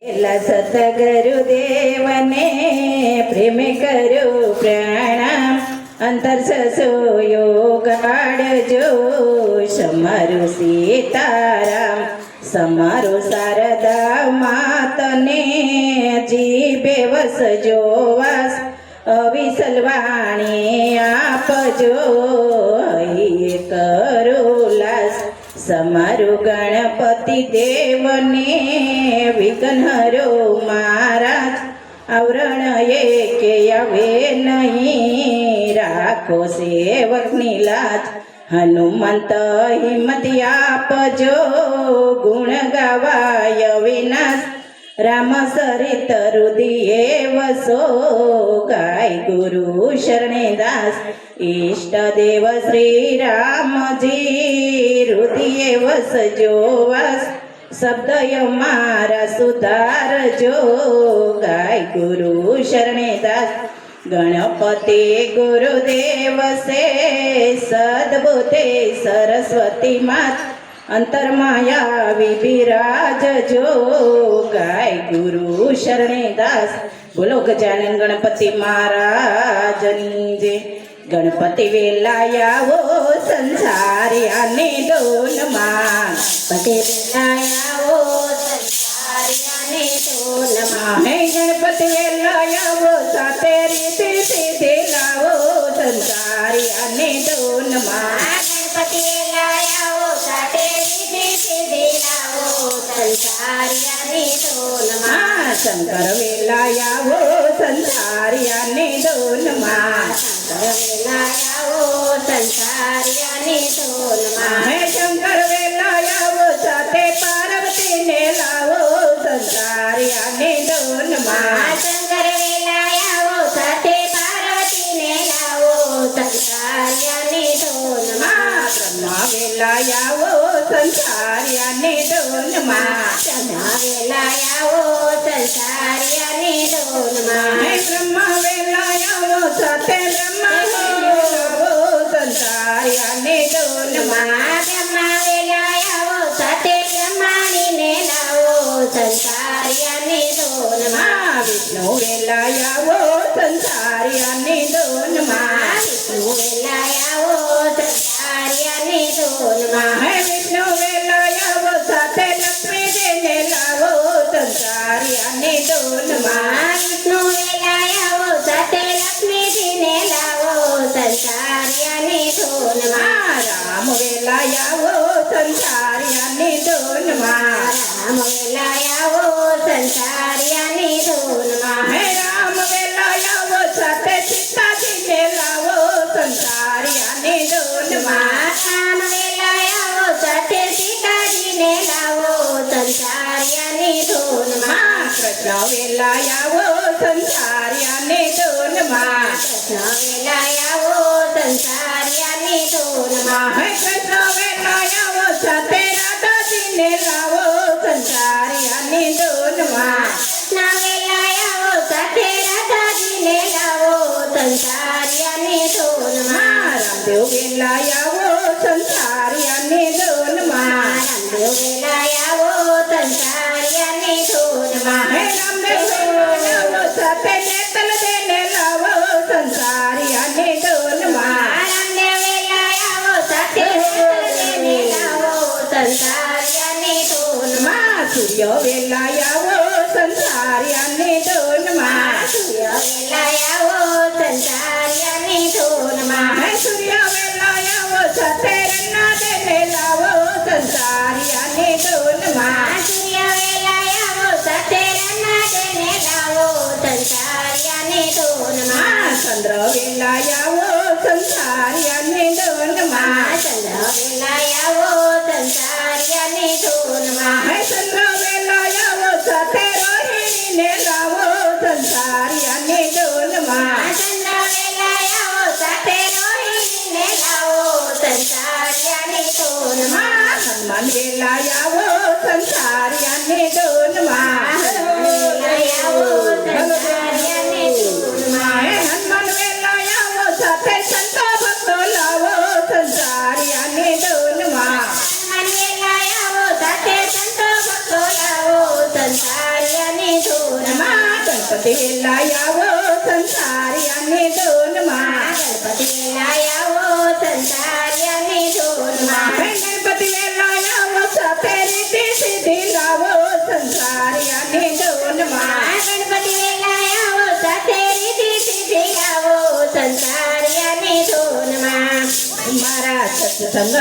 સતગુરુદેવને પ્રેમ કર્યો પ્રણામ અંતર સસો યોગાડજો સમારું સીતારામ સમારું શારદા માતને જીભે વસજો વાસ અવિસલ વાણી આપજો હૈયે કરો લાસ સમારું ગણપતિ દેવને વિઘ્નહરો મહારાજ આવરણ એકે આવે નહીં રાખો સેવકની લાજ હનુમંત હિંમત આપજો ગુણ ગાવાય વિનાશ રામ સરિત રુદિએ વસો ગાય ગુરુ શરણે દાસ ઈષ્ટ દેવ શ્રી રામજી રુદિએ વસજો વાસ શબ્દય મારા સુધારજો ગાય ગુરુ શરણે દાસ ગણપતિ ગુરુદેવ સે સદબુદ્ધિ સરસ્વતી માત અંતરમાયા વિરાજજો ગાય ગુરુ શરણે દાસ બોલો ગજાનન ગણપતિ મહારાજની જય ગણપતિ વેલાયાવો સંસારિયાને ડોલમાં ગણપતિ વેલાયાવો સંસારિયાને ડોલમાં હે ગણપતિ વેલાયાવો સાથે રીતિ સીધી લાવો સંસારિયાને ડોલમાં ગણપતિ વેલાયાવો સાથે રીતિ સીધી લાવો સંસારિયાને ડોલમાં શંકર વેલાયાવો સંસારિયાને ડોલમાં વેલાયાવો સંસારિયાની ડોલમાં હે શંકર વેલાયાવો સાથે પાર્વતીને લાવો સંસારિયાની ડોલમાં શંકર વેલાયાવો સાથે પાર્વતીને લાવો સંસારિયાની ડોલમાં બ્રહ્મા વેલાયાવો સંસારિયાની ડોલમાં બ્રહ્મા વેલાયાવો સંસારિયાની ડોલમાં હે બ્રહ્મા વેલાયાવો સાથે સંસારિયાને ડોલમાં બ્રહ્મા વેલાયાવો સાથે બ્રહ્માણીને લાવો સંસારિયાને ડોલમાં વિષ્ણુ વેલાયાવો સંસારિયાને ડોલમાં વિષ્ણુ વેલાયાવો સંસારિયાને ડોલમાં હે વિષ્ણુ વેલાયાવો સાથે લક્ષ્મીજીને લાવો સંસારિયાને ડોલમાં વિષ્ણુ વેલાયાવો સાથે લક્ષ્મીજીને લાવો સંસારિયાને ડોલમાં રામ વેલાયાવો સંસારિયાને ડોલમાં રામ વેલાયાવો સંસારિયાને ડોલમાં હે રામ વેલાયાવો સાથે સીતાજીને લાવો સંસારિયાને ડોલમાં રામ વેલાયાવો સાથે સીતાજીને લાવો સંસારિયાને ડોલમાં કૃષ્ણ વેલાયાવો સંસારિયાને ડોલમાં કૃષ્ણ વેલાયાવો સંસારિયાને ડોલમાં હે કૃષ્ણ વેલાયાવો સાથે રાધાજીને લાવો સંસારિયાને ડોલમાં કૃષ્ણ વેલાયાવો સાથે રાધાજીને લાવો સંસારિયાને ડોલમાં રામદેવ વેલાયાવો સંસારિયાને ડોલમાં રામદેવ વેલાયાવો સંસારિયાને ડોલમાં હે રામદેવ વેલાયાવો સાથે નેતલદેને લાવો સંસારિયાને ડોલમાં રામદેવ વેલાયાવો સાથે નેતલદેને લાવો સંસારિયાને ડોલમાં સૂર્ય વેલાયાવો સંસારિયાને ડોલમાં સૂર્ય વેલાયાવો સંસારિયાને ડોલમાં હે સૂર્ય વેલાયાવો સાથે રન્નાદેને લાવો સંસારિયાને ડોલમાં સૂર્ય વેલાયાવો સાથે રન્નાદેને લાવો સંસારિયાને ડોલમાં ચંદ્ર વેલાયાવો સંસારિયાને ડોલમાં ચંદ્ર વેલાયાવો સંસારિયાને ડોલમાં હે ચંદ્ર વેલાયાવો સાથે રોહિણીને લાવો સંસારિયાને ડોલમાં ચંદ્ર વેલાયાવો સાથે રોહિણીને લાવો સંસારિયાને ડોલમાં હનુમાન વેલાયાવો સંસારિયાને ડોલમાં વેલાયાવો સંસારિયાને ડોલમાં હનુમાન વેલાયાવો સાથે સંતો ભક્તો લાવો સંસારિયાને ડોલમાં હનુમાન વેલાયાવો સાથે સંતો ભક્તો લાવો સંસાર ગણપતિ વેલા આવો સંસારિયાની ધૂનમાં ગણપતિ વેલા આવો સંસારિયાની ધૂનમાં ગણપતિ વેલા આવો સાથે રીતિ સીધી લાવો સંસારિયાની ધૂનમાં ગણપતિ વેલા આવો સાથે રીતિ સીધી આવો સંસારિયાની ધૂનમાં મારા સત્સંગ